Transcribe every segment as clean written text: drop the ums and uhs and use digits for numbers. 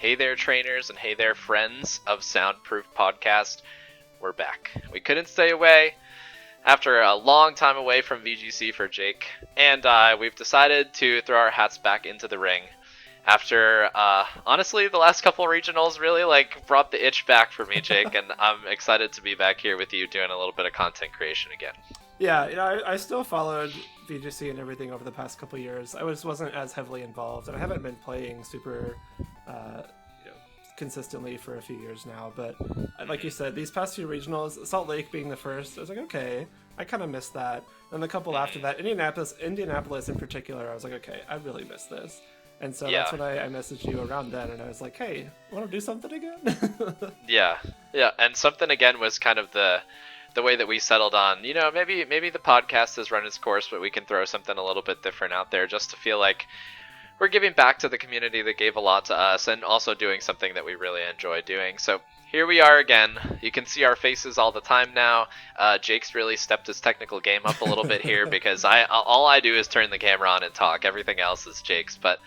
Hey there, trainers, and hey there, friends of Soundproof Podcast. We're back. We couldn't stay away after a long time away from VGC for Jake and I. We've decided to throw our hats back into the ring after, honestly, the last couple regionals really brought the itch back for me, Jake, and I'm excited to be back here with you doing a little bit of content creation again. Yeah, I still followed VGC and everything over the past couple years. I wasn't as heavily involved, and I haven't been playing super consistently for a few years now. But like you said, these past few regionals, Salt Lake being the first, I was like, okay, I kind of missed that. And the couple after that, Indianapolis in particular, I was like, okay, I really missed this. And so that's when I messaged you around then, and I was like, hey, want to do something again? Yeah, and something again was kind of the way that we settled on, maybe the podcast has run its course, but we can throw something a little bit different out there just to feel like we're giving back to the community that gave a lot to us and also doing something that we really enjoy doing. So here we are again. You can see our faces all the time now. Jake's really stepped his technical game up a little bit here because all I do is turn the camera on and talk. Everything else is Jake's. But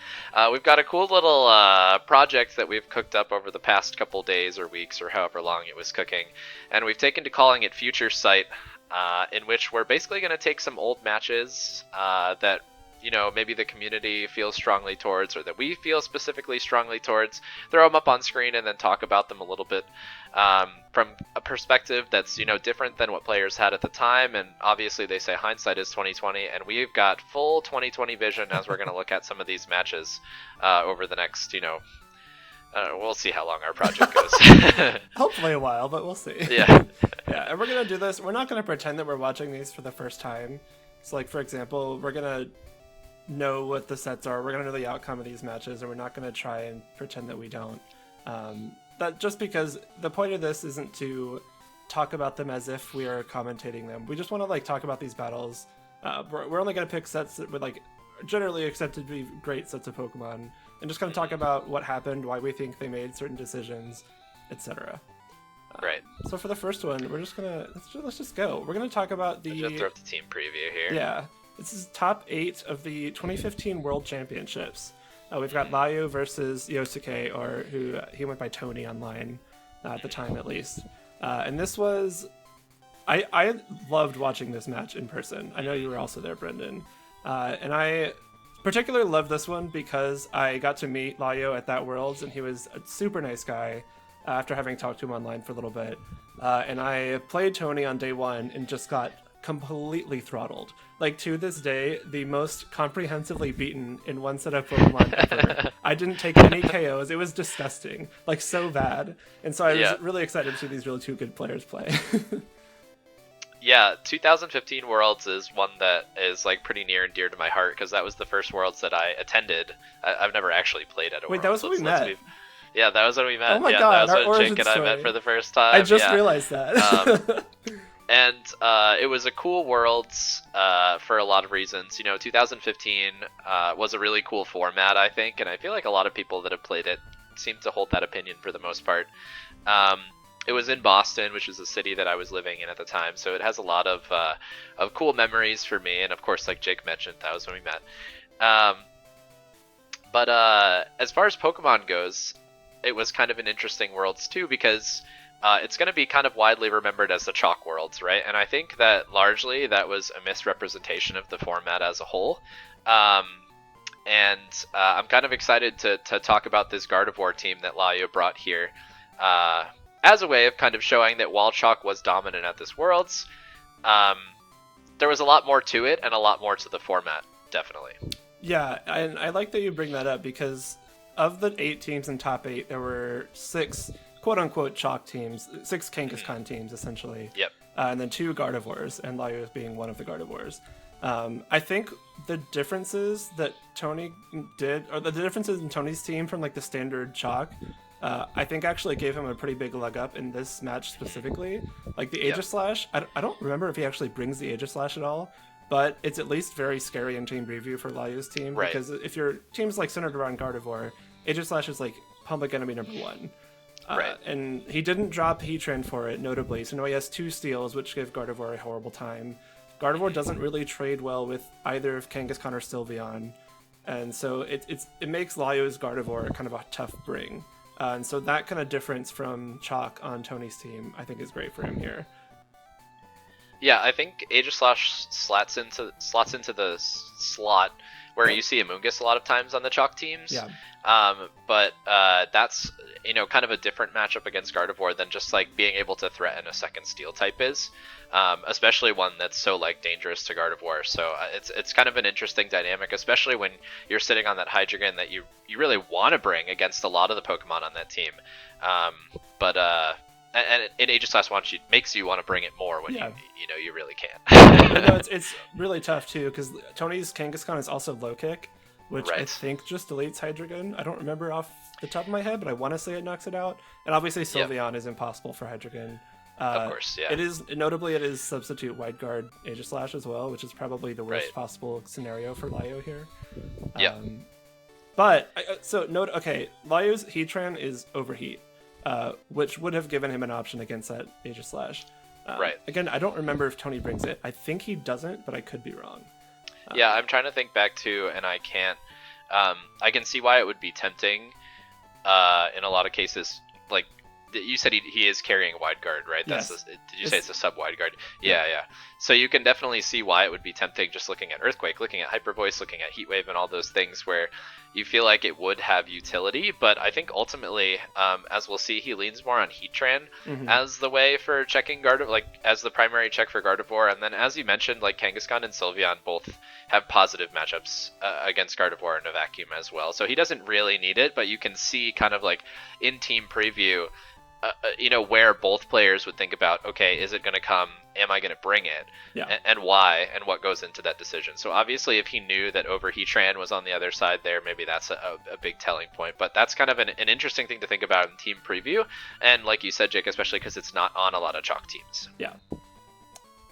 we've got a cool little project that we've cooked up over the past couple days or weeks or however long it was cooking. And we've taken to calling it Future Sight, in which we're basically going to take some old matches that maybe the community feels strongly towards, or that we feel specifically strongly towards, throw them up on screen and then talk about them a little bit from a perspective that's different than what players had at the time. And obviously they say hindsight is 2020, and we've got full 2020 vision as we're going to look at some of these matches over the next we'll see how long our project goes. Hopefully a while, but we'll see. Yeah. And we're going to do this. We're not going to pretend that we're watching these for the first time. So like, for example, we're going to know what the sets are, we're going to know the outcome of these matches, and we're not going to try and pretend that we don't. That just because the point of this isn't to talk about them as if we are commentating them. We just want to talk about these battles. We're only going to pick sets that would generally accepted to be great sets of Pokemon, and just kind of talk about what happened, why we think they made certain decisions, etc. Right. So for the first one, we're just gonna let's just go. We're gonna talk about the. Just throw up the team preview here. Yeah. This is top 8 of the 2015 World Championships. We've got Layo versus Yosuke, or who he went by Tony online at the time, at least. And this was, I loved watching this match in person. I know you were also there, Brendan. And I particularly loved this one because I got to meet Layo at that Worlds, and he was a super nice guy after having talked to him online for a little bit. And I played Tony on day 1 and just got completely throttled. To this day, the most comprehensively beaten in one set of Pokemon ever. I didn't take any KOs. It was disgusting. So bad. And so I was really excited to see these really two good players play. Yeah, 2015 Worlds is one that is pretty near and dear to my heart because that was the first Worlds that I attended. I've never actually played at a Worlds. Wait, that was when we met? Yeah, that was when we met. Oh my god, that was when Jake and I met for the first time. I just realized that. And it was a cool Worlds for a lot of reasons. 2015 was a really cool format, I think, and I feel like a lot of people that have played it seem to hold that opinion for the most part. It was in Boston, which is a city that I was living in at the time, so it has a lot of cool memories for me, and of course, like Jake mentioned, that was when we met. But as far as Pokemon goes, it was kind of an interesting Worlds too, because it's going to be kind of widely remembered as the Chalk Worlds, right? And I think that largely that was a misrepresentation of the format as a whole. And I'm kind of excited to talk about this Gardevoir team that Layo brought here as a way of kind of showing that while Chalk was dominant at this Worlds, there was a lot more to it and a lot more to the format, definitely. Yeah, and I like that you bring that up because of the 8 teams in top 8, there were 6 quote-unquote Chalk teams, 6 Kangaskhan teams, essentially. Yep. And then 2 Gardevoirs, and Layo being one of the Gardevoirs. I think the differences that Tony did, or the differences in Tony's team from the standard Chalk, I think actually gave him a pretty big leg up in this match specifically. The Aegislash, I don't remember if he actually brings the Aegislash at all, but it's at least very scary in team preview for Layo's team, right? Because if your team's centered around Gardevoir, Aegislash is public enemy number 1. Right. And he didn't drop Heatran for it, notably, so now he has 2 steals, which give Gardevoir a horrible time. Gardevoir doesn't really trade well with either of Kangaskhan or Sylveon, and so it makes Layo's Gardevoir kind of a tough bring. and so that kind of difference from Chalk on Tony's team, I think, is great for him here. Yeah, I think Aegislash slots into the slot where you see Amoonguss a lot of times on the Chalk teams. Yeah. But that's kind of a different matchup against Gardevoir than just like being able to threaten a second Steel type is, especially one that's so like dangerous to Gardevoir. So it's kind of an interesting dynamic, especially when you're sitting on that Hydreigon that you really want to bring against a lot of the Pokemon on that team. And in Aegislash makes you want to bring it more when you really can. No, it's really tough too because Tony's Kangaskhan is also low kick, which I think just deletes Hydreigon. I don't remember off the top of my head, but I want to say it knocks it out. And obviously Sylveon is impossible for Hydreigon. Of course, yeah. It is substitute Wide Guard Aegislash as well, which is probably the worst possible scenario for Lyo here. Yeah. But Lyo's Heatran is Overheat. Which would have given him an option against that Aegislash. Again, I don't remember if Tony brings it. I think he doesn't, but I could be wrong. Yeah, I'm trying to think back too, and I can't. I can see why it would be tempting in a lot of cases. Like you said, he is carrying Wide Guard, right? Yes. Did you say it's a sub Wide Guard? Yeah. So you can definitely see why it would be tempting just looking at Earthquake, looking at Hyper Voice, looking at Heat Wave, and all those things where you feel like it would have utility. But I think ultimately, as we'll see, he leans more on Heatran as the way for checking Gardevoir, like as the primary check for Gardevoir. And then as you mentioned, like Kangaskhan and Sylveon both have positive matchups against Gardevoir in a vacuum as well. So he doesn't really need it, but you can see kind of like in team preview, where both players would think about, okay, is it going to come? Am I going to bring it? Yeah. And why? And what goes into that decision? So obviously, if he knew that Overheatran was on the other side there, maybe that's a big telling point. But that's kind of an interesting thing to think about in team preview. And like you said, Jake, especially because it's not on a lot of Chalk teams. Yeah.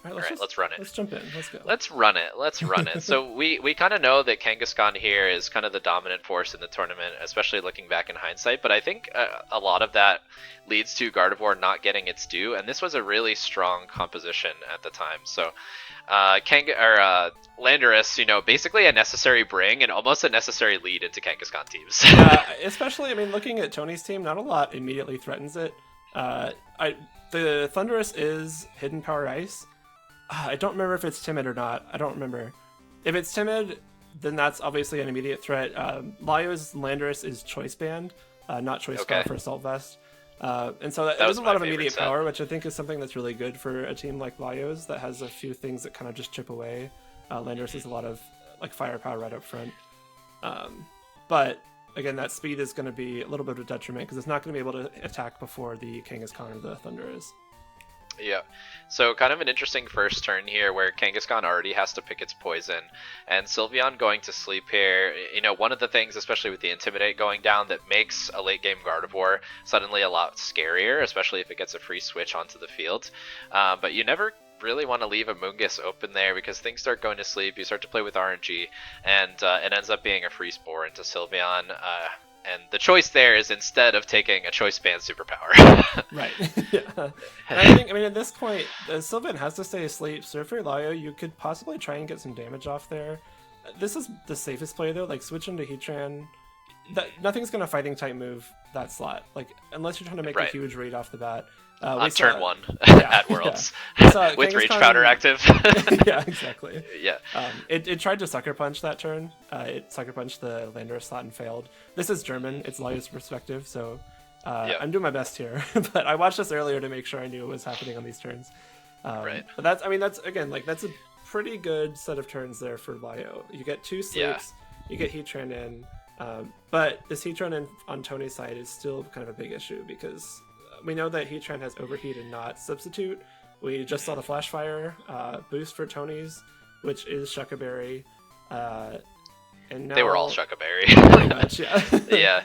All right, let's run it. Let's jump in. Let's go. Let's run it. So we kind of know that Kangaskhan here is kind of the dominant force in the tournament, especially looking back in hindsight. But I think a lot of that leads to Gardevoir not getting its due, and this was a really strong composition at the time. So Landorus, basically a necessary bring and almost a necessary lead into Kangaskhan teams. Especially, looking at Tony's team, not a lot immediately threatens it. The Thundurus is Hidden Power Ice. I don't remember if it's timid or not. I don't remember. If it's timid, then that's obviously an immediate threat. Lyo's Landorus is Choice Band, not Choice Band for Assault Vest. And so there's a lot of immediate power, which I think is something that's really good for a team like Lyo's that has a few things that kind of just chip away. Landorus has a lot of like firepower right up front. But again, that speed is going to be a little bit of a detriment because it's not going to be able to attack before the Kangaskhan or the Thundurus. Yeah, so kind of an interesting first turn here where Kangaskhan already has to pick its poison, and Sylveon going to sleep here. One of the things, especially with the Intimidate going down, that makes a late game Gardevoir suddenly a lot scarier, especially if it gets a free switch onto the field. But you never really want to leave Amoonguss open there because things start going to sleep, you start to play with RNG, and it ends up being a free spore into Sylveon. And the choice there is instead of taking a Choice Band superpower. Right. Yeah. And I think, at this point, Sylveon has to stay asleep, so if you're Lyo, you could possibly try and get some damage off there. This is the safest play, though. Like, switching to Heatran, nothing's going to Fighting type move that slot. Like, unless you're trying to make a huge read off the bat. On turn 1 at Worlds. Yeah. With Rage Powder active. Yeah, exactly. Yeah. It tried to Sucker Punch that turn. It Sucker Punched the Landorus slot and failed. This is German. It's Lyo's perspective, so I'm doing my best here. But I watched this earlier to make sure I knew what was happening on these turns. But that's again, that's a pretty good set of turns there for Lyo. You get 2 sleeps, you get Heatran in, but this Heatran in on Tony's side is still kind of a big issue because we know that Heatran has Overheat and not Substitute. We just saw the Flash Fire boost for Tony's, which is Shuckaberry. And now... They were all Shuckaberry. Pretty much, yeah.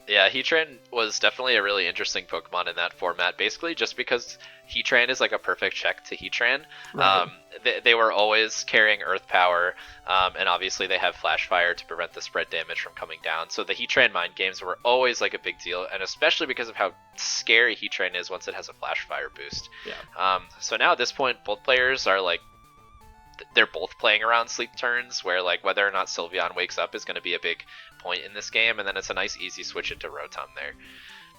Yeah, Heatran was definitely a really interesting Pokemon in that format, basically just because Heatran is like a perfect check to Heatran. Right. They were always carrying Earth Power, and obviously they have Flash Fire to prevent the spread damage from coming down. So the Heatran mind games were always like a big deal, and especially because of how scary Heatran is once it has a Flash Fire boost. Yeah. So now at this point, both players are like, they're both playing around sleep turns where like whether or not Sylveon wakes up is going to be a big point in this game, and then it's a nice easy switch into Rotom there.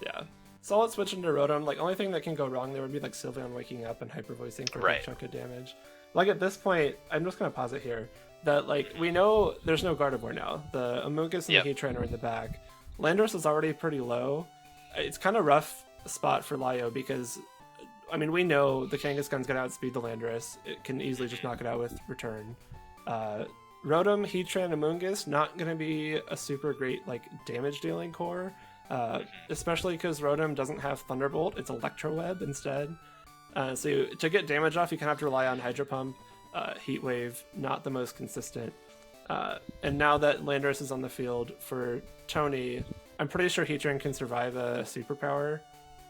Yeah. Solid switch into Rotom. Like, only thing that can go wrong there would be like Sylveon waking up and hyper voicing for a big chunk of damage. Like, at this point, I'm just gonna pause it here. That, like, we know there's no Gardevoir now. The Amoonguss and the Heatran are in the back. Landorus is already pretty low. It's kind of rough spot for Lyo because, I mean, we know the Kangaskhan's gonna outspeed the Landorus. It can easily just knock it out with Return. Rotom, Heatran, Amoonguss, not gonna be a super great, like, damage dealing core. Especially because Rotom doesn't have Thunderbolt, it's Electro Web instead. So to get damage off, you kind of have to rely on Hydro Pump, Heat Wave, not the most consistent. And now that Landorus is on the field for Tony, I'm pretty sure Heatran can survive a Superpower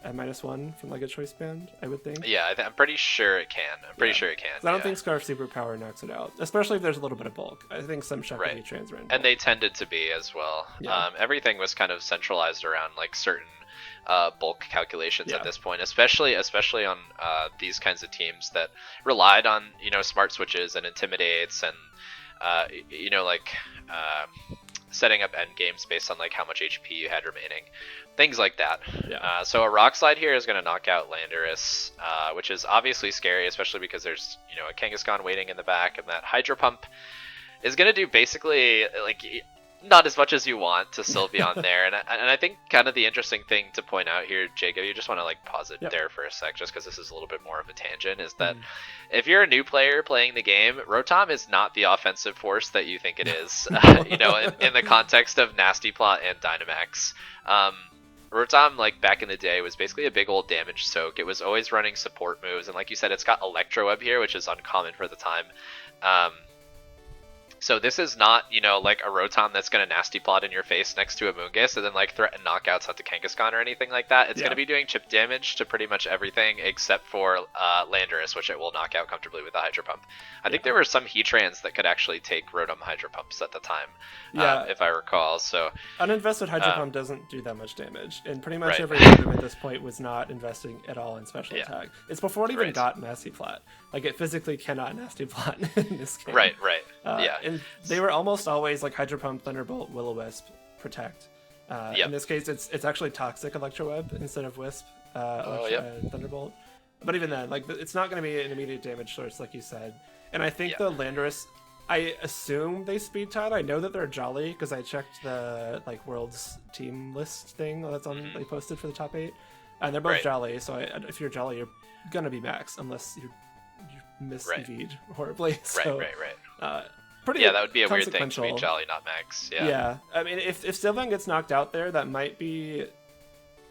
at -1 from like a Choice Band, I would think. Yeah, I'm pretty sure it can. I'm pretty sure it can. I don't think Scarf Superpower knocks it out, especially if there's a little bit of bulk. I think some Shuck and Heatrans are in bulk. And they tended to be as well. Yeah. Everything was kind of centralized around like certain bulk calculations at this point, especially on these kinds of teams that relied on, you know, smart switches and intimidates and you know, like setting up end games based on like how much HP you had remaining, things like that. So a Rock Slide here is going to knock out Landorus, which is obviously scary, especially because there's, you know, a Kangaskhan waiting in the back, and that Hydro Pump is going to do basically like not as much as you want to Sylveon there. And I think kind of the interesting thing to point out here, Jacob, you just want to like pause it there for a sec, just because this is a little bit more of a tangent, is that if you're a new player playing the game, Rotom is not the offensive force that you think it is, you know, in the context of Nasty Plot and Dynamax. Rotom, like back in the day, was basically a big old damage soak. It was always running support moves, and like you said, it's got Electro Web here, which is uncommon for the time. So this is not, you know, like a Rotom that's going to Nasty Plot in your face next to a Amoonguss and then like threaten knockouts onto Kangaskhan or anything like that. It's going to be doing chip damage to pretty much everything except for Landorus, which it will knock out comfortably with a Hydro Pump. I think there were some Heatrans that could actually take Rotom Hydro Pumps at the time, if I recall. So uninvested Hydro Pump doesn't do that much damage, and pretty much every Rotom at this point was not investing at all in special attack. It's before it even got Nasty Plot. Like, it physically cannot Nasty Plot in this game. Right. And they were almost always like Hydro Pump, Thunderbolt, Will-O-Wisp, Protect. In this case, it's actually Toxic Electro Web instead of Wisp, Thunderbolt. But even then, like, it's not going to be an immediate damage source, like you said. And I think the Landorus, I assume they speed tied. I know that they're Jolly because I checked the like World's team list thing that's on they posted for the top 8, and they're both Jolly. So if you're Jolly, you're gonna be max unless you miss EV'd horribly. So, pretty that would be a weird thing to be Jolly, not Max. I mean, if Sylveon gets knocked out there, that might be,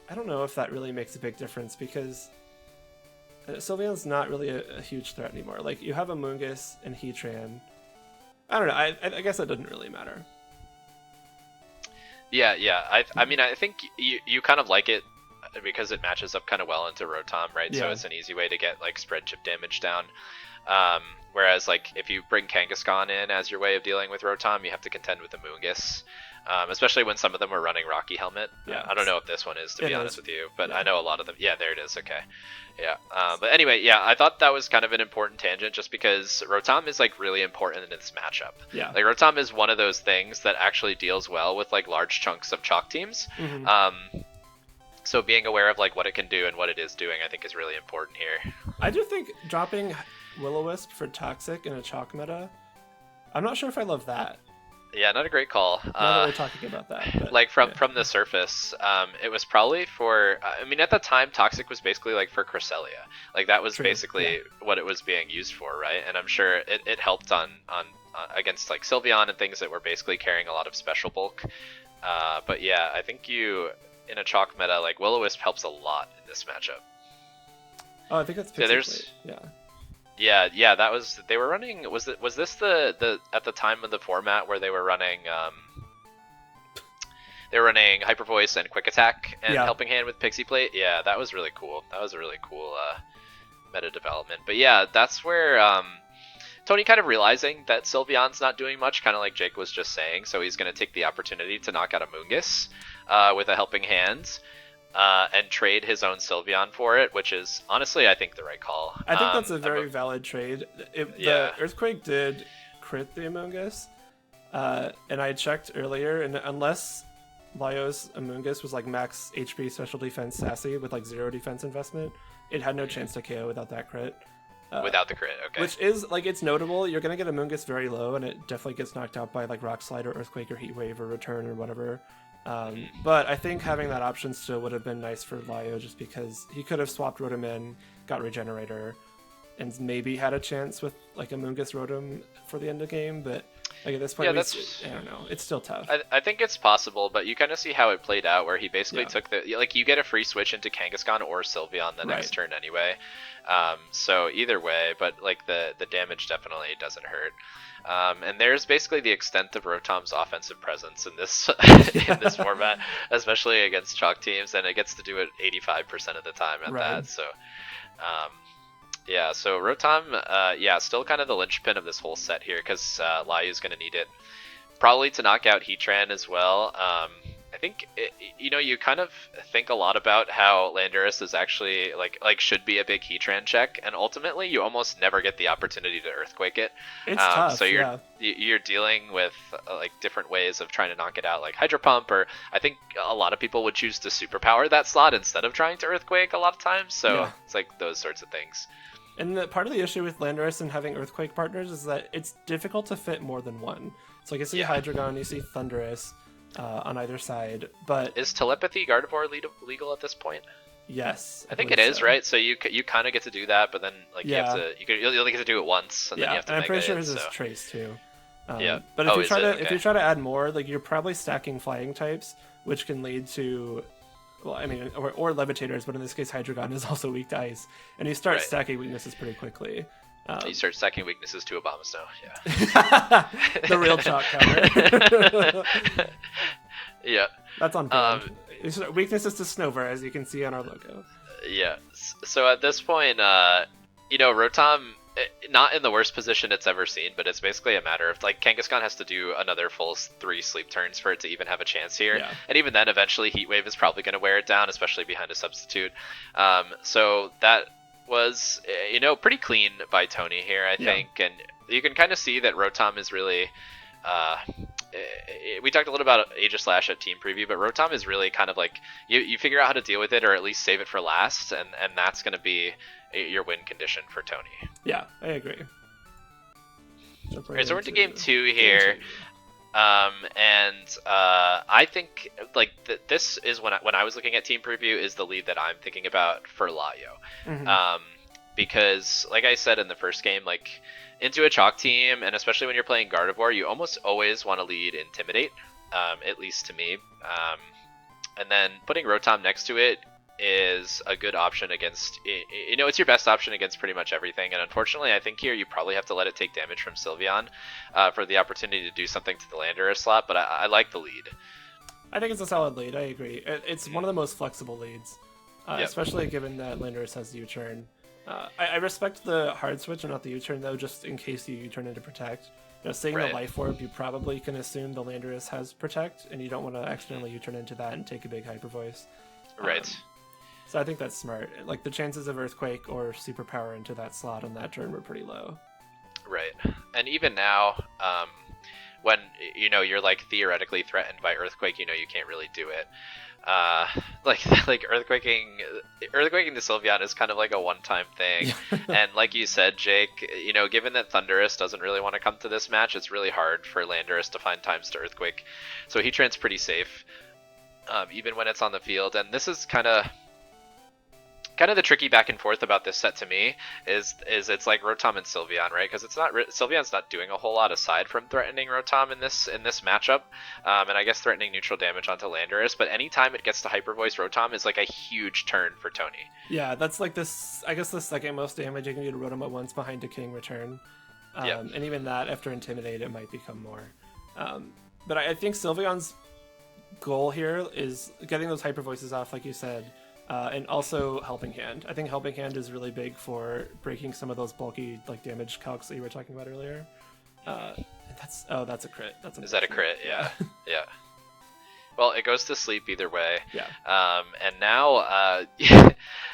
I don't know if that really makes a big difference, because Sylveon's not really a huge threat anymore. Like, you have Amoonguss and Heatran. I don't know, I guess that doesn't really matter. I mean, I think you kind of like it because it matches up kind of well into Rotom, right? So it's an easy way to get like spread chip damage down. Whereas like if you bring Kangaskhan in as your way of dealing with Rotom, you have to contend with Amoonguss, especially when some of them are running Rocky Helmet. I don't know if this one is, to be honest with you, but I know a lot of them. Yeah, there it is. Okay. But anyway, I thought that was kind of an important tangent, just because Rotom is like really important in this matchup. Like, Rotom is one of those things that actually deals well with like large chunks of chalk teams. So being aware of like what it can do and what it is doing, I think, is really important here. I do think dropping Will-O-Wisp for Toxic in a chalk meta, I'm not sure if I love that. Yeah, not a great call. Now that we're talking about that. But, like from the surface, it was probably for, I mean, at the time, Toxic was basically like for Cresselia. Like, that was basically what it was being used for, right? And I'm sure it helped on against like Sylveon and things that were basically carrying a lot of special bulk. But yeah, I think in a chalk meta, like, Will-O-Wisp helps a lot in this matchup. Oh, I think that's that was, they were running, was this the at the time of the format where they were running Hyper Voice and Quick Attack and Helping Hand with Pixie Plate? Yeah, that was really cool. That was a really cool meta development. But yeah, that's where Tony kind of realizing that Sylveon's not doing much, kind of like Jake was just saying, so he's going to take the opportunity to knock out Amoonguss with a Helping Hand. And trade his own Sylveon for it, which is honestly, I think, the right call. I think that's a very valid trade. The Earthquake did crit the Amoonguss, And I checked earlier, and unless Lajos Amoonguss was like max HP special defense sassy with like 0 defense investment, it had no chance to KO without that crit. Without the crit, okay. Which is, like, it's notable. You're going to get Amoonguss very low, and it definitely gets knocked out by, like, Rock Slide or Earthquake or Heat Wave or Return or whatever. But I think having that option still would have been nice for Layo, just because he could have swapped Rotom in, got Regenerator, and maybe had a chance with, like, Amoonguss Rotom for the end of the game, but... Like at this point, I don't know. It's still tough. I think it's possible, but you kind of see how it played out, where he basically took you get a free switch into Kangaskhan or Sylveon the next turn anyway. So either way, but like the damage definitely doesn't hurt. And there's basically the extent of Rotom's offensive presence in this in this format, especially against chalk teams, and it gets to do it 85% of the time at that. So. Yeah, so Rotom, still kind of the linchpin of this whole set here, because Layu's going to need it probably to knock out Heatran as well. I think, you kind of think a lot about how Landorus is actually, like should be a big Heatran check, and ultimately you almost never get the opportunity to Earthquake it. It's tough, so you're dealing with, like, different ways of trying to knock it out, like Hydro Pump, or I think a lot of people would choose to Superpower that slot instead of trying to Earthquake a lot of times, so it's like those sorts of things. And part of the issue with Landorus and having Earthquake partners is that it's difficult to fit more than one. So like you see Hydreigon, you see Thundurus on either side, but... Is Telepathy Gardevoir legal at this point? Yes. I think it is, right? So you kind of get to do that, but then you have to... You only get to do it once, and then you have to and I'm pretty sure his is Trace too. But if you try to add more, like, you're probably stacking flying types, which can lead to... Well, I mean, or Levitators, but in this case, Hydreigon is also weak to ice, and you start stacking weaknesses pretty quickly. You start stacking weaknesses to Abomasnow, yeah. The real chalk counter. Yeah. That's on brand. Weaknesses to Snover, as you can see on our logo. Yeah. So at this point, Rotom, not in the worst position it's ever seen, but it's basically a matter of, like, Kangaskhan has to do another full 3 sleep turns for it to even have a chance here. Yeah. And even then, eventually, Heat Wave is probably going to wear it down, especially behind a substitute. So that was, pretty clean by Tony here, I think. And you can kind of see that Rotom is really... we talked a little about Aegislash at Team Preview, but Rotom is really kind of like, you figure out how to deal with it, or at least save it for last, and that's going to be your win condition for Tony. Yeah, I agree. Alright, so we're into game 2 here. I think, like, this is when I was looking at Team Preview, is the lead that I'm thinking about for Layo. Because, like I said in the first game, like, into a chalk team, and especially when you're playing Gardevoir, you almost always want to lead Intimidate, at least to me. And then putting Rotom next to it is a good option against, it's your best option against pretty much everything. And unfortunately, I think here you probably have to let it take damage from Sylveon for the opportunity to do something to the Landorus slot, but I like the lead. I think it's a solid lead, I agree. It's one of the most flexible leads, especially given that Landorus has the U-turn. I respect the hard switch and not the U-turn, though, just in case you U-turn into Protect. Seeing the Life Orb, you probably can assume the Landorus has Protect, and you don't want to accidentally U-turn into that and take a big Hyper Voice. Right. So I think that's smart. Like, the chances of Earthquake or Superpower into that slot on that turn were pretty low. Right. And even now, when, you're, like, theoretically threatened by Earthquake, you can't really do it. Like earthquaking the Sylveon is kind of like a one-time thing. And like you said, Jake, given that Thundurus doesn't really want to come to this match, it's really hard for Landorus to find times to Earthquake. So Heatran's pretty safe, even when it's on the field. And this is kind of the tricky back and forth about this set to me is it's like Rotom and Sylveon, right? Because Sylveon's not doing a whole lot aside from threatening Rotom in this matchup, and I guess threatening neutral damage onto Landorus. But anytime it gets to Hyper Voice Rotom is like a huge turn for Tony. Yeah, that's like this. I guess the second most damage you can do to Rotom at once behind Decaying Return, and even that after Intimidate it might become more. But I think Sylveon's goal here is getting those Hyper Voices off, like you said. And also Helping Hand. I think Helping Hand is really big for breaking some of those bulky, like, damage calcs that you were talking about earlier. That's a crit. Is that a crit? Yeah. Yeah. Well, it goes to sleep either way. Yeah. And now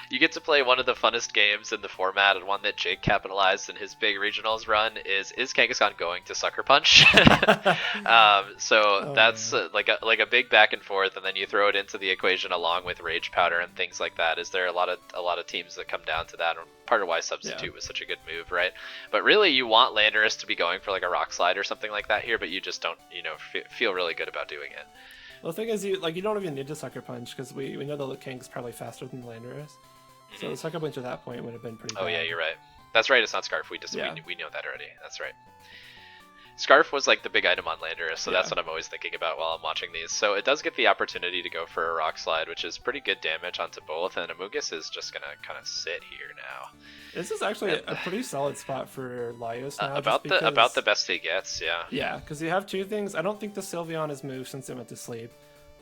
you get to play one of the funnest games in the format, and one that Jake capitalized in his big regionals run is Kangaskhan going to Sucker Punch? That's like a big back and forth, and then you throw it into the equation along with Rage Powder and things like that. Is there a lot of teams that come down to that? And part of why Substitute was such a good move, right? But really, you want Landorus to be going for like a Rock Slide or something like that here, but you just don't, feel really good about doing it. Well, the thing is, you don't even need to Sucker Punch, because we know the Kang's probably faster than Landorus. So the Sucker Punch at that point would have been pretty bad. Oh yeah, you're right. That's right, it's not Scarf. We know that already. That's right. Scarf was like the big item on Landorus, so that's what I'm always thinking about while I'm watching these. So it does get the opportunity to go for a Rock Slide, which is pretty good damage onto both, and Amoonguss is just going to kind of sit here now. This is actually a pretty solid spot for Lajos now. About the best he gets, yeah. Yeah, because you have two things. I don't think the Sylveon has moved since it went to sleep.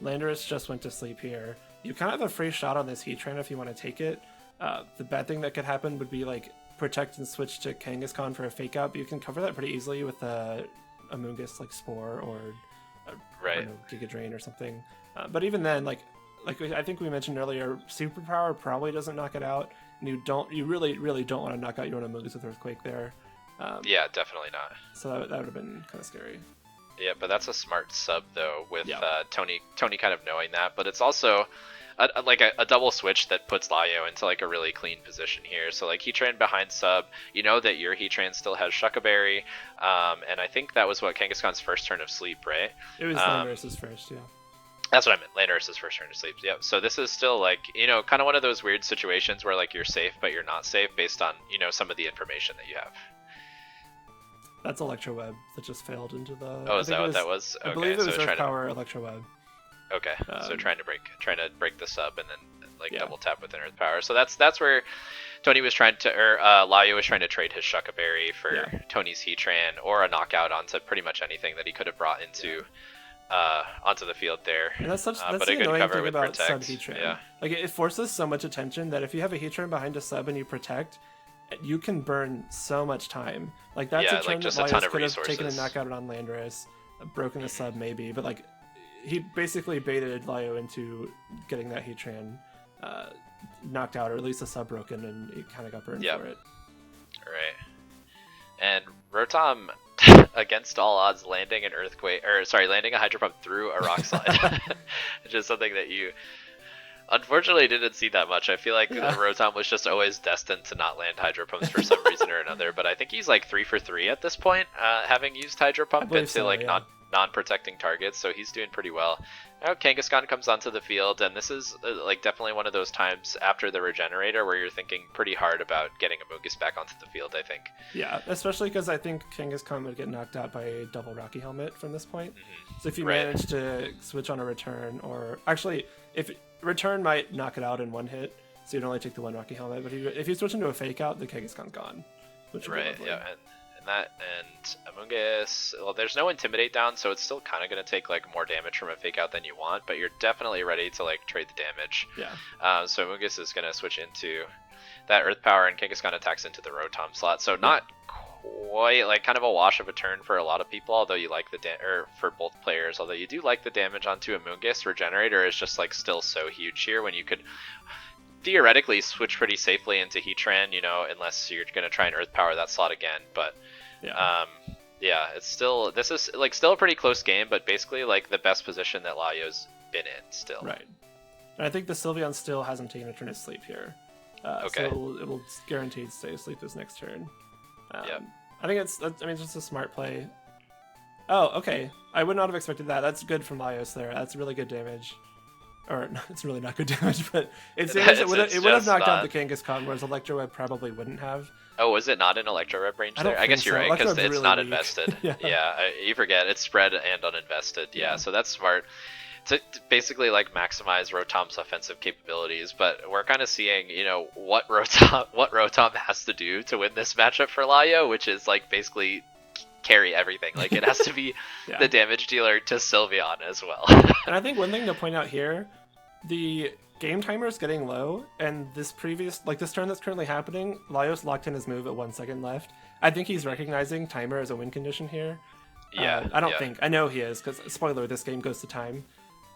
Landorus just went to sleep here. You kind of have a free shot on this Heatran if you want to take it. The bad thing that could happen would be like protect and switch to Kangaskhan for a fake out, but you can cover that pretty easily with a Amoonguss like Spore or Giga Drain or something. But even then, like I think we mentioned earlier, Superpower probably doesn't knock it out, and you really don't want to knock out your own Amoonguss with Earthquake there. Yeah, definitely not. So that would have been kind of scary. Yeah, but that's a smart sub though, with Tony kind of knowing that. But it's also a double switch that puts Layo into like a really clean position here. So like Heatran behind sub, you know that your Heatran still has Shuckaberry, and I think that was what Kangaskhan's first turn of sleep, right? It was Landorus's first, yeah. That's what I meant. Landorus's first turn of sleep. Yep. So this is still like, kind of one of those weird situations where like you're safe but you're not safe based on, some of the information that you have. That's Electro Web that just failed into the. Oh, is that what that was? Okay, I believe it was Earth Power Electro Web. Okay, so trying to break the sub and then double tap with an Earth Power. So that's where Tony was trying to, or Layo was trying to trade his Shuckaberry for Tony's Heatran or a knockout onto pretty much anything that he could have brought into onto the field there. And that's the annoying thing about sub Heatran. Yeah. Like it forces so much attention that if you have a Heatran behind a sub and you protect, you can burn so much time. Like that's a turn that Lajos could have taken a knockout on Landorus, broken the sub maybe, but like he basically baited Layo into getting that Heatran knocked out, or at least a sub broken, and he kind of got burned for it. Right. And Rotom, against all odds, landing a Hydro Pump through a Rock Slide, which is something that you unfortunately didn't see that much. I feel like Rotom was just always destined to not land Hydro Pumps for some reason or another, but I think he's like 3 for 3 at this point, having used Hydro Pump into non-protecting targets, so he's doing pretty well. Now Kangaskhan comes onto the field, and this is definitely one of those times after the Regenerator where you're thinking pretty hard about getting Amoonguss back onto the field, I think. Yeah, especially because I think Kangaskhan would get knocked out by a double Rocky Helmet from this point. So if you manage to switch on a return, or actually, if return might knock it out in one hit, so you'd only take the one Rocky Helmet, but if you switch into a fake out, the Kangaskhan's gone. Which would be lovely. Yeah. And Amoonguss, well, there's no Intimidate down, so it's still kind of going to take like more damage from a fake out than you want, but you're definitely ready to like trade the damage. Yeah. So Amoonguss is going to switch into that Earth Power, and Kangaskhan attacks into the Rotom slot. So not quite like kind of a wash of a turn for a lot of people, although you like or for both players, although you do like the damage onto Amoonguss. Regenerator is just like still so huge here when you could theoretically switch pretty safely into Heatran, unless you're going to try and Earth Power that slot again, but it's still, this is like still a pretty close game, but basically like the best position that Layo's been in still. Right. And I think the Sylveon still hasn't taken a turn of sleep here. So it will guaranteed stay asleep this next turn. I think it's just a smart play. Oh, okay. I would not have expected that. That's good from Lajos there. That's really good damage. Or, it's really not good damage, but it's damage it would have knocked out the Kangaskhan, whereas Electro Web probably wouldn't have. Oh, was it not in Electro Web range there? I guess you're right, because it's really not invested. You forget, it's spread and uninvested. Yeah, so that's smart to basically like maximize Rotom's offensive capabilities, but we're kind of seeing, what Rotom has to do to win this matchup for Layo, which is like basically carry everything. Like it has to be the damage dealer to Sylveon as well. And I think one thing to point out here, the game timer is getting low, and this turn that's currently happening, Lajos locked in his move at 1 second left. I think he's recognizing timer as a win condition here. I know he is, because spoiler, this game goes to time.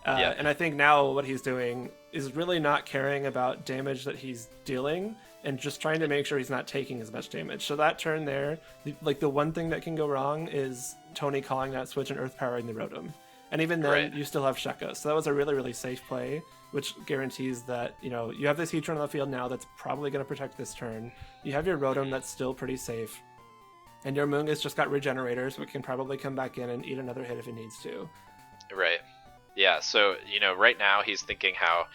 And I think now what he's doing is really not caring about damage that he's dealing and just trying to make sure he's not taking as much damage. So that turn there, the one thing that can go wrong is Tony calling that switch and earth powering the Rotom. And even then, you still have Sheka. So that was a really, really safe play, which guarantees that, you know, you have this Heatran on the field now that's probably going to protect this turn. You have your Rotom that's still pretty safe. And your Moonga's just got Regenerator, so it can probably come back in and eat another hit if it needs to. Right. Yeah, so, you know, right now he's thinking how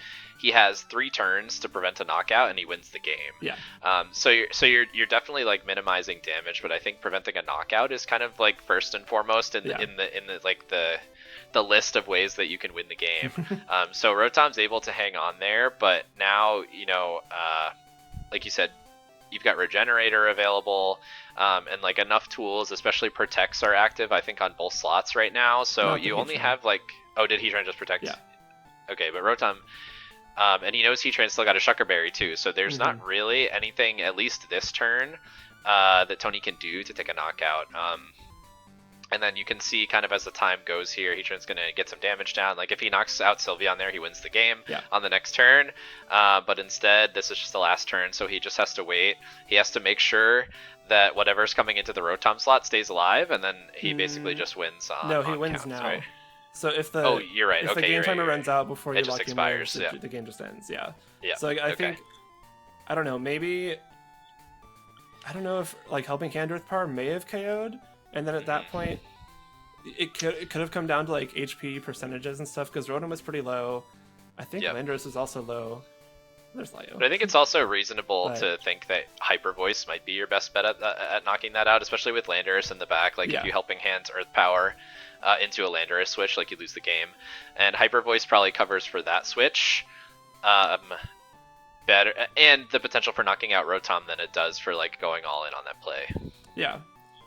he has 3 turns to prevent a knockout and he wins the game. Yeah. So you're definitely like minimizing damage, but I think preventing a knockout is kind of like first and foremost in the like the list of ways that you can win the game. So Rotom's able to hang on there, but now, you know, like you said, you've got Regenerator available, and like enough tools, especially Protects are active, I think, on both slots right now. So you only have like, oh, did Heatran just Protect? Yeah. Okay, but Rotom, and he knows Heatran's still got a Shucker Berry too, so there's not really anything, at least this turn, that Tony can do to take a knockout. And then you can see kind of as the time goes here, Heatran's going to get some damage down. Like if he knocks out Sylveon there, he wins the game on the next turn. But instead, this is just the last turn, so he just has to wait. He has to make sure that whatever's coming into the Rotom slot stays alive, and then he basically just wins on No, he wins counts, now. right? So if the you're right. If the game timer runs out before you lock expires, in, the game just ends. Yeah. Yeah. So I think, I don't know, maybe, I don't know if like helping Hand Earth Power may have KO'd, and then at that point, it could have come down to like HP percentages and stuff, because Rotom was pretty low. I think Landorus is also low. There's Lyo. But I think it's also reasonable to think that Hyper Voice might be your best bet at knocking that out, especially with Landorus in the back. Like if you helping hands Earth Power into a Landorus switch, like you lose the game. And Hyper Voice probably covers for that switch better, and the potential for knocking out Rotom than it does for like going all in on that play. Yeah.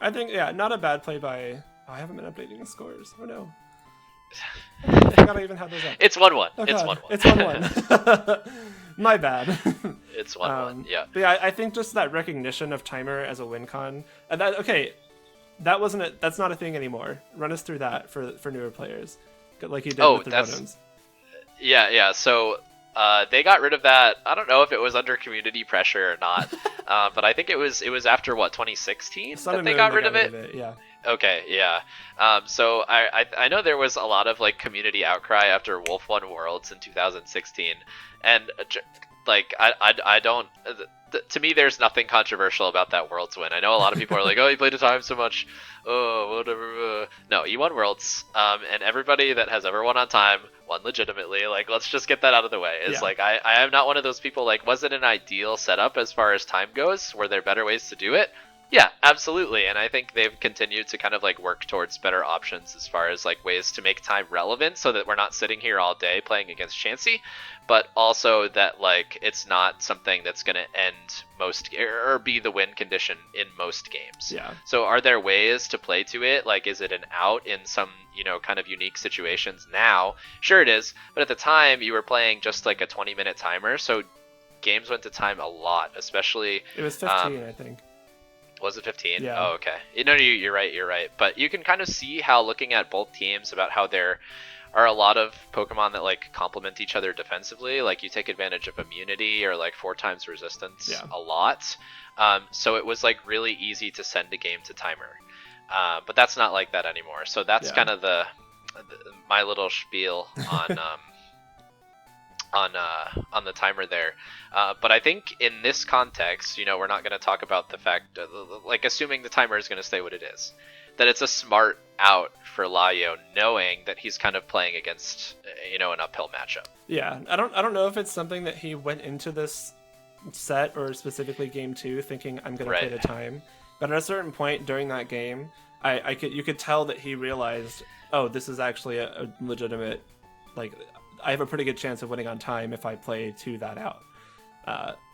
I think, not a bad play by... Oh, I haven't been updating the scores. Oh no. I forgot I even had those up. It's 1-1. Oh, it's God. 1-1. It's 1-1. My bad. It's 1-1, yeah. But yeah, I think just that recognition of timer as a win con. And that's not a thing anymore. Run us through that for newer players. Like you did with the Rotoms. Yeah. So they got rid of that. I don't know if it was under community pressure or not. But I think it was after 2016 that they got rid of it. Yeah. Okay, yeah. So I know there was a lot of like community outcry after Wolf won Worlds in 2016, and like I don't. To me, there's nothing controversial about that Worlds win. I know a lot of people are like, oh, you played a time so much. Oh, whatever. No, you won Worlds, and everybody that has ever won on time won legitimately. Like, let's just get that out of the way. It's like I am not one of those people. Like, was it an ideal setup as far as time goes? Were there better ways to do it? Yeah, absolutely. And I think they've continued to kind of like work towards better options as far as like ways to make time relevant so that we're not sitting here all day playing against Chansey, but also that like it's not something that's going to end most or be the win condition in most games. Yeah. So are there ways to play to it? Like, is it an out in some, you know, kind of unique situations now? Sure it is. But at the time you were playing just like a 20-minute timer. So games went to time a lot, especially. It was 15, I think. Was it 15? Yeah. Oh, okay. No, you're right. But you can kind of see how, looking at both teams, about how there are a lot of Pokemon that like complement each other defensively. Like you take advantage of immunity or like 4 times resistance a lot. So it was like really easy to send a game to timer. But that's not like that anymore. So that's kind of my little spiel on on the timer there. But I think in this context, you know, we're not going to talk about the fact, like assuming the timer is going to stay what it is, that it's a smart out for Lajos, knowing that he's kind of playing against, you know, an uphill matchup. Yeah, I don't know if it's something that he went into this set or specifically game 2 thinking I'm going to play the time, but at a certain point during that game, you could tell that he realized, oh, this is actually a legitimate, like, I have a pretty good chance of winning on time if I play to that out,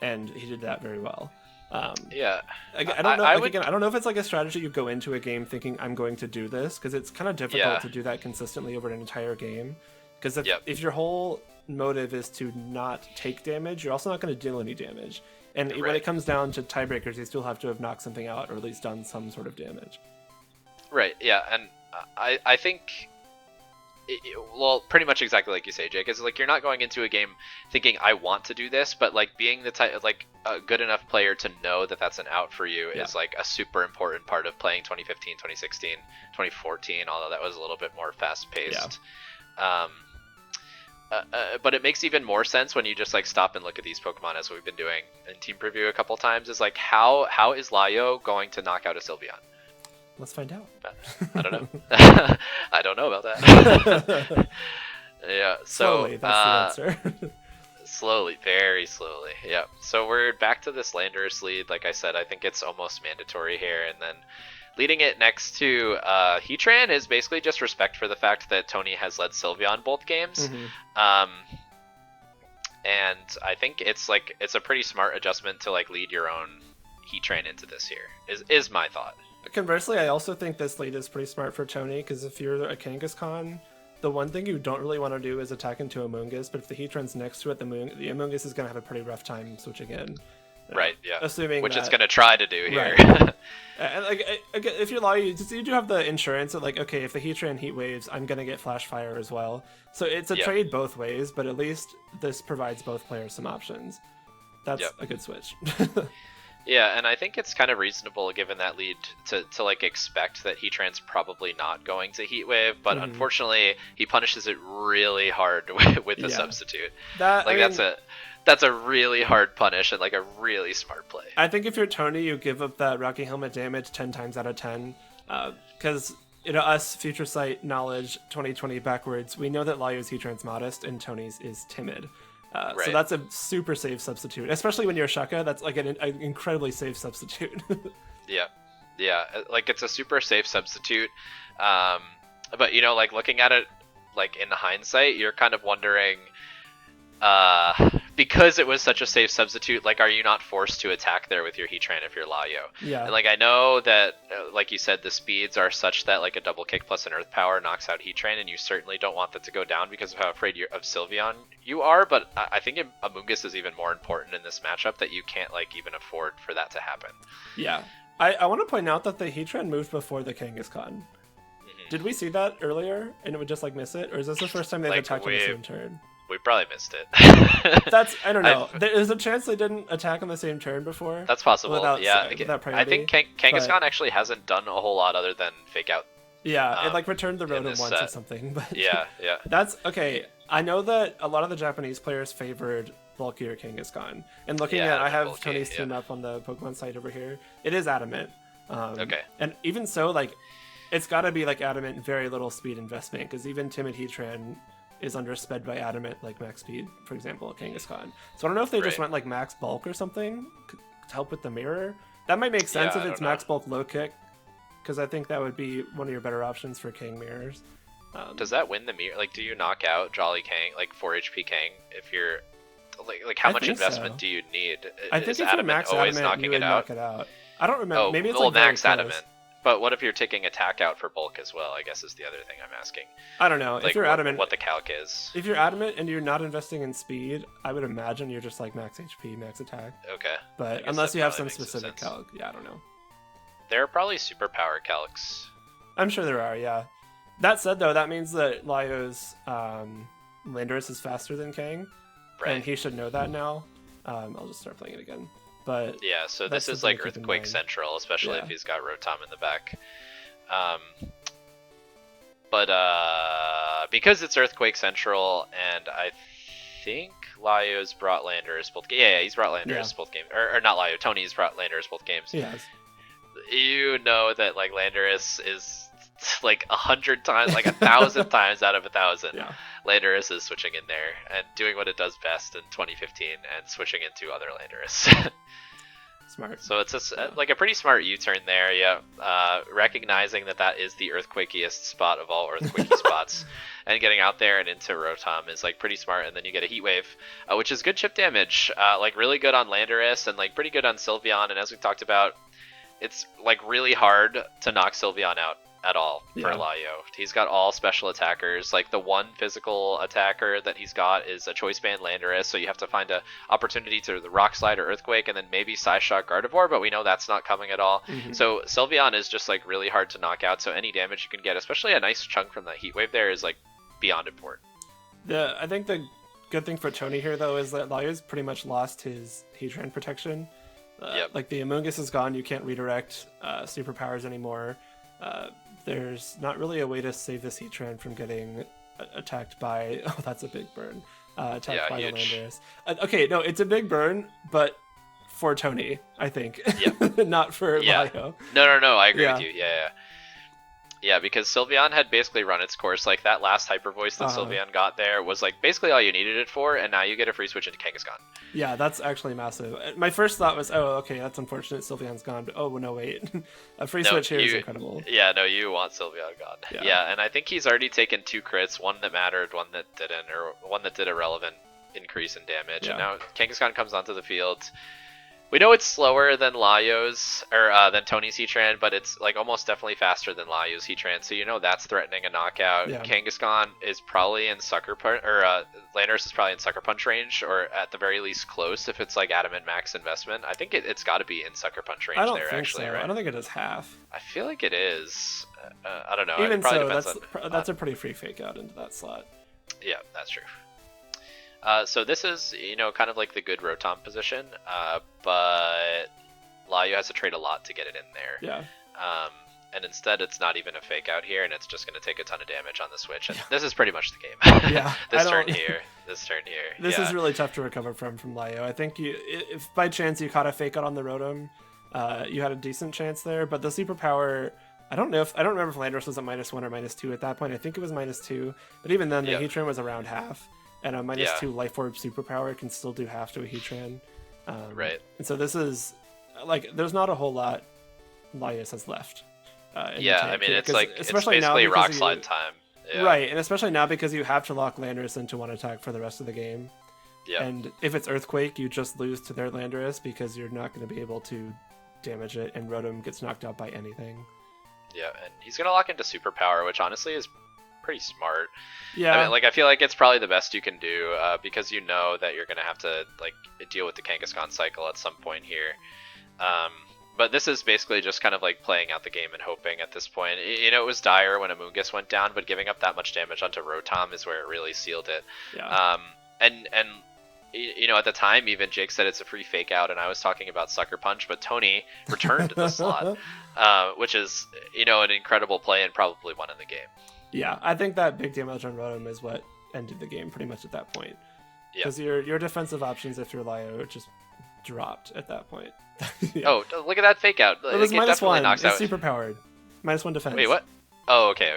and he did that very well. I don't know. I don't know if it's like a strategy you go into a game thinking I'm going to do this, because it's kind of difficult to do that consistently over an entire game. Because if your whole motive is to not take damage, you're also not going to deal any damage. And when it comes down to tiebreakers, you still have to have knocked something out or at least done some sort of damage. Right. Yeah, and I think well, pretty much exactly like you say, Jake. Is like you're not going into a game thinking I want to do this, but like being the type like a good enough player to know that that's an out for you is like a super important part of playing 2015, 2016, 2014. Although that was a little bit more fast paced. But it makes even more sense when you just like stop and look at these Pokemon as we've been doing in team preview a couple times. Is like how is Layo going to knock out a Sylveon? Let's find out. I don't know. I don't know about that. Yeah. So slowly, that's the answer. Slowly, very slowly. Yeah. So we're back to this Landorus lead. Like I said, I think it's almost mandatory here, and then leading it next to Heatran is basically just respect for the fact that Tony has led Sylveon both games. And I think it's a pretty smart adjustment to like lead your own Heatran into this here. Is my thought. Conversely, I also think this lead is pretty smart for Tony, because if you're a Kangaskhan, the one thing you don't really want to do is attack into Amoonguss, but if the Heatran's next to it, the Amoonguss is going to have a pretty rough time switching in. Right, yeah. Assuming which that, it's going to try to do here. Right. And like, if you're Layo, you do have the insurance that like, okay, if the Heatran heat waves, I'm going to get Flash Fire as well. So it's a trade both ways, but at least this provides both players some options. That's a good switch. Yeah, and I think it's kind of reasonable given that lead to like expect that Heatran's probably not going to Heat Wave, but unfortunately he punishes it really hard with the substitute. That's a really hard punish and like a really smart play. I think if you're Tony, you give up that Rocky Helmet damage 10 times out of 10, because us Future Sight knowledge 2020 backwards, we know that Layo's Heatran's modest and Tony's is timid. So that's a super safe substitute, especially when you're Shaka. That's like an incredibly safe substitute. yeah, like it's a super safe substitute. But like looking at it like in hindsight, you're kind of wondering, because it was such a safe substitute, like are you not forced to attack there with your Heatran if you're Layo? Yeah. And like I know that, like you said, the speeds are such that like a double kick plus an Earth Power knocks out Heatran, and you certainly don't want that to go down because of how afraid of Sylveon you are. But I think Amoonguss is even more important in this matchup, that you can't like even afford for that to happen. Yeah. I want to point out that the Heatran moved before the Kangaskhan. Did we see that earlier and it would just like miss it, or is this the first time they've attacked on the same turn? We probably missed it. I don't know. There's a chance they didn't attack on the same turn before. That's possible. Without I think Kangaskhan actually hasn't done a whole lot other than fake out. Yeah, it like returned the Rotom once or something. But yeah. That's okay. I know that a lot of the Japanese players favored bulkier Kangaskhan. And looking at, I have Tony's team up on the Pokemon site over here. It is adamant. Okay. And even so, like, it's got to be like adamant, very little speed investment, because even timid Heatran is undersped by adamant, like max speed, for example, Kangaskhan. So I don't know if they just went like max bulk or something to help with the mirror. That might make sense if it's max bulk low kick, because I think that would be one of your better options for Kang mirrors. Does that win the mirror? Like, do you knock out Jolly Kang, like 4 HP Kang, if you're like how much investment do you need? I think if you're max adamant, you would knock it out. I don't remember. Maybe it's like max adamant. But what if you're taking attack out for bulk as well, I guess is the other thing I'm asking. I don't know. Like, if you're adamant, what the calc is. If you're adamant and you're not investing in speed, I would imagine you're just like max HP, max attack. Okay. But unless you have some specific calc, I don't know. There are probably superpower calcs. I'm sure there are, yeah. That said, though, that means that Layo's Landorus is faster than Kang. Right. And he should know that now. I'll just start playing it again. But yeah, so this is like Earthquake Central, especially if he's got Rotom in the back. But because it's Earthquake Central, and I think Layo's brought Landorus both games. Yeah, he's brought Landorus both games. Or not Layo, Tony's brought Landorus both games. Yes. You know that like Landorus is like 100 times, like 1,000 times out of 1,000. Yeah. Landorus is switching in there and doing what it does best in 2015 and switching into other Landorus. Smart. So it's like a pretty smart U-turn there, yeah. Recognizing that is the earthquakiest spot of all earthquakey spots, and getting out there and into Rotom is like pretty smart. And then you get a Heat Wave, which is good chip damage, like really good on Landorus and like pretty good on Sylveon. And as we talked about, it's like really hard to knock Sylveon out at all for Layo. He's got all special attackers. Like the one physical attacker that he's got is a Choice Band Landorus, so you have to find a opportunity to the Rock Slide or Earthquake, and then maybe Psyshock Gardevoir, but we know that's not coming at all. So Sylveon is just like really hard to knock out, so any damage you can get, especially a nice chunk from that Heat Wave there, is like beyond important. I think the good thing for Tony here, though, is that Layo's pretty much lost his Heatran protection. Like, the Amoonguss is gone, you can't redirect superpowers anymore. There's not really a way to save this Heatran from getting attacked by... Oh, that's a big burn. Attacked by huge. the Landorus. Okay, no, it's a big burn, but for Tony, I think. Not for Layo. No, I agree with you. Yeah, because Sylveon had basically run its course. Like, that last Hyper Voice that Sylveon got there was, like, basically all you needed it for, and now you get a free switch into Kangaskhan. Yeah, that's actually massive. My first thought was, oh, okay, that's unfortunate, Sylveon's gone, but oh, no, wait. A free switch here is incredible. Yeah, no, you want Sylveon gone. Yeah, and I think he's already taken 2 crits, one that mattered, one that didn't, or one that did a relevant increase in damage, and now Kangaskhan comes onto the field. We know it's slower than Layo's, or than Tony's Heatran, but it's like almost definitely faster than Layo's Heatran, so you know that's threatening a knockout. Kangaskhan is probably in Sucker Punch, or Landorus is probably in Sucker Punch range, or at the very least close if it's like Adamant Max investment. I think it's got to be in Sucker Punch range. I don't there, think actually, so. right? I don't think it is half. I feel like it is. I don't know. Even it probably so, depends that's a pretty free fake out into that slot. Yeah, that's true. So this is, kind of like the good Rotom position, but Layo has to trade a lot to get it in there. Yeah. And instead it's not even a fake out here, and it's just going to take a ton of damage on the switch. And this is pretty much the game. Yeah. This turn here. This is really tough to recover from Layo. I think if by chance you caught a fake out on the Rotom, you had a decent chance there, but the superpower... I don't remember if Landorus was at -1 or -2 at that point. I think it was -2, but even then the Heatran was around half. And a -2 Life Orb superpower can still do half to a Heatran. Right. And so this is, like, there's not a whole lot Laios has left. I mean, it's like, especially it's basically Rock Slide time. Yeah. Right, and especially now because you have to lock Landorus into 1 attack for the rest of the game. Yeah. And if it's Earthquake, you just lose to their Landorus because you're not going to be able to damage it, and Rotom gets knocked out by anything. Yeah, and he's going to lock into superpower, which honestly is pretty smart. Yeah, I mean, like, I feel like it's probably the best you can do because you know that you're gonna have to like deal with the Kangaskhan cycle at some point here. But this is basically just kind of like playing out the game and hoping at this point. It was dire when Amoonguss went down, but giving up that much damage onto Rotom is where it really sealed it. Yeah. And at the time, even Jake said it's a free fake out, and I was talking about Sucker Punch, but Tony returned the slot, which is an incredible play and probably one in the game. Yeah, I think that big damage on Rotom is what ended the game pretty much at that point. Because your defensive options, if you're Layo, just dropped at that point. Oh, look at that fake out. It was -1. Knocks it's out. super powered. -1 defense. Wait, what? Oh, okay.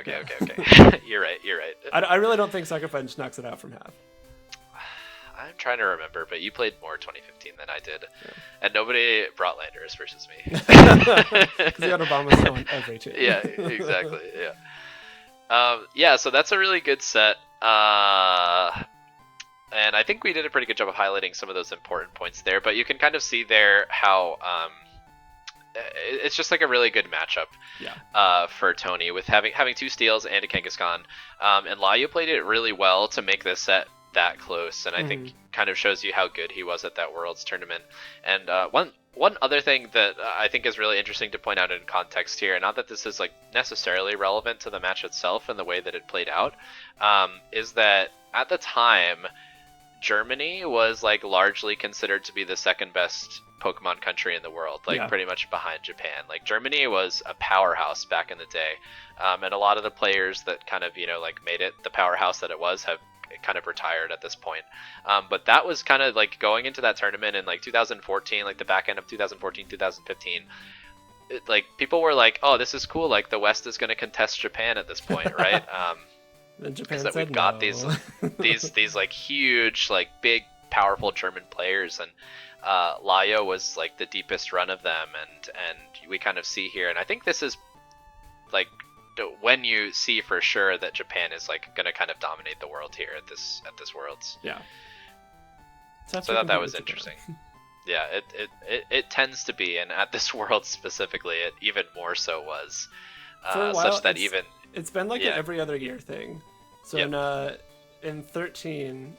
You're right. I really don't think Sucker Punch knocks it out from half. I'm trying to remember, but you played more 2015 than I did, and nobody brought Landorus versus me. Because you got Obama's going every team. Yeah, exactly. So that's a really good set. And I think we did a pretty good job of highlighting some of those important points there, but you can kind of see there how it's just like a really good matchup for Tony with having 2 steals and a Kangaskhan. And Layo played it really well to make this set that close, and I think kind of shows you how good he was at that Worlds tournament. And one other thing that I think is really interesting to point out in context here, and not that this is like necessarily relevant to the match itself and the way that it played out, is that at the time Germany was like largely considered to be the second best Pokemon country in the world, like pretty much behind Japan. Like Germany was a powerhouse back in the day, and a lot of the players that kind of like made it the powerhouse that it was have kind of retired at this point. But that was kind of like going into that tournament in like 2014, like the back end of 2014, 2015. Like people were like, "Oh, this is cool! Like the West is going to contest Japan at this point, right?" Then Japan is that said we've got no. these like huge, like big, powerful German players, and Layo was like the deepest run of them, and we kind of see here, and I think this is like when you see for sure that Japan is like going to kind of dominate the world here at this Worlds. Yeah. So I thought that was interesting. Yeah, it tends to be, and at this World specifically, it even more so was. For a while, such that it's been like an every other year thing. So in 13,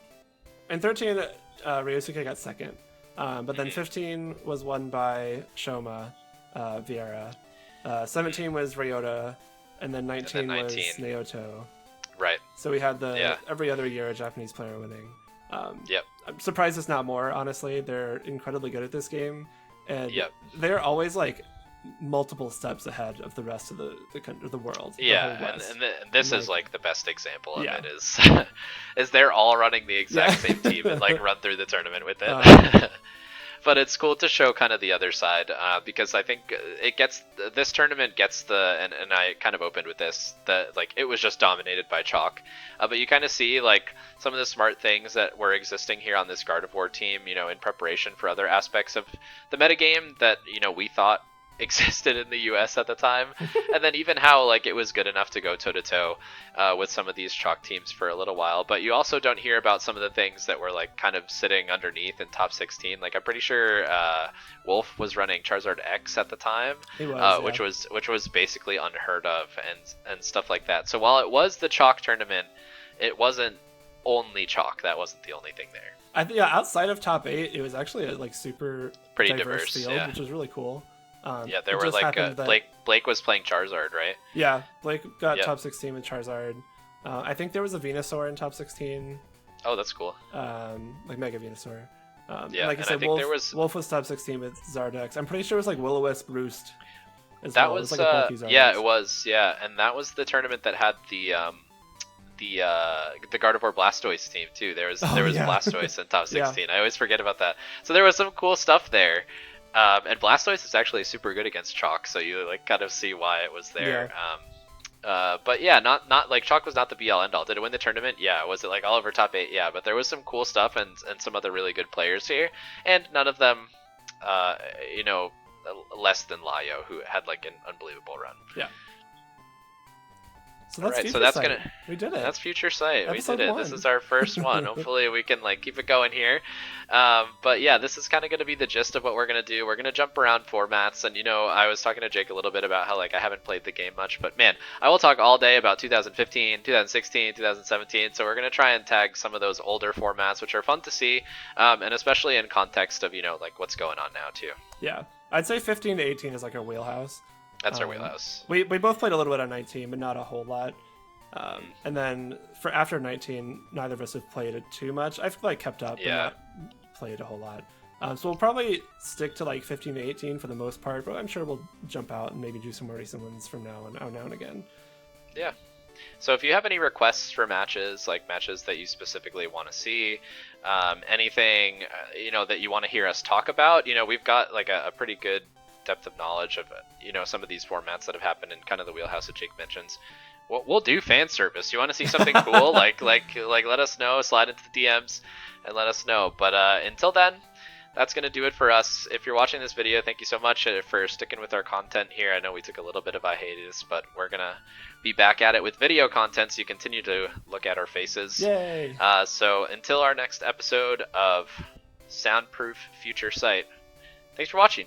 Ryosuke got second, but then 15 was won by Shoma Vieira. 17 was Ryota, and then 19 was Naoto. Right. So we had Yeah. every other year a Japanese player winning. Yep. I'm surprised it's not more, honestly. They're incredibly good at this game, and Yep. they're always like multiple steps ahead of the rest of the world. The Yeah, whole and, West. this And, is like the best example of Yeah. it is is they're all running the exact same team and like run through the tournament with it. But it's cool to show kind of the other side, because I think this tournament gets and I kind of opened with this, that like it was just dominated by chalk, but you kind of see like some of the smart things that were existing here on this Gardevoir team, in preparation for other aspects of the metagame that we thought existed in the US at the time, and then even how like it was good enough to go toe to toe with some of these chalk teams for a little while. But you also don't hear about some of the things that were like kind of sitting underneath in top 16. Like I'm pretty sure Wolf was running Charizard X at the time, He was, which was basically unheard of, and stuff like that. So while it was the chalk tournament, it wasn't only chalk. That wasn't the only thing there. Outside of top 8, it was actually a like super Pretty diverse field, yeah. which was really cool. Yeah, there were like Blake was playing Charizard, right? Yeah, Blake got top 16 with Charizard. I think there was a Venusaur in top 16. Oh, that's cool. Like Mega Venusaur. Yeah, like you said, I think Wolf was top 16 with Zardex. I'm pretty sure it was like Will-O-Wisp Roost. That was like a bulky Zardex. Yeah, it was. Yeah, and that was the tournament that had the Gardevoir Blastoise team too. There was Blastoise in top 16. I always forget about that. So there was some cool stuff there. And Blastoise is actually super good against chalk, so you like kind of see why it was there. But yeah, not like chalk was not the be all end all. Did it win the tournament? Yeah. Was it like all over top 8? Yeah. But there was some cool stuff and some other really good players here, and none of them, less than Layo, who had like an unbelievable run. Yeah. So we did it. That's Future Sight. Episode we did it. 1. This is our first one. Hopefully we can like keep it going here. But yeah, this is kind of going to be the gist of what we're going to do. We're going to jump around formats, and I was talking to Jake a little bit about how like I haven't played the game much, but man, I will talk all day about 2015, 2016, 2017. So we're going to try and tag some of those older formats, which are fun to see, and especially in context of like what's going on now too. Yeah, I'd say 15 to 18 is like our wheelhouse. That's our wheelhouse. We both played a little bit on 19, but not a whole lot. And then for after 19, neither of us have played it too much. I've like kept up, but not played a whole lot. So we'll probably stick to like 15 to 18 for the most part, but I'm sure we'll jump out and maybe do some more recent ones from now and again. Yeah. So if you have any requests for matches, like matches that you specifically want to see, anything that you want to hear us talk about, we've got like a pretty good depth of knowledge of some of these formats that have happened in kind of the wheelhouse that Jake mentions. We'll do fan service. You want to see something cool? like let us know. Slide into the DMs and let us know. But until then, that's gonna do it for us. If you're watching this video, thank you so much for sticking with our content here. I know we took a little bit of a hiatus, but we're gonna be back at it with video content, so you continue to look at our faces. Yay! So until our next episode of Soundproof Future Sight, thanks for watching.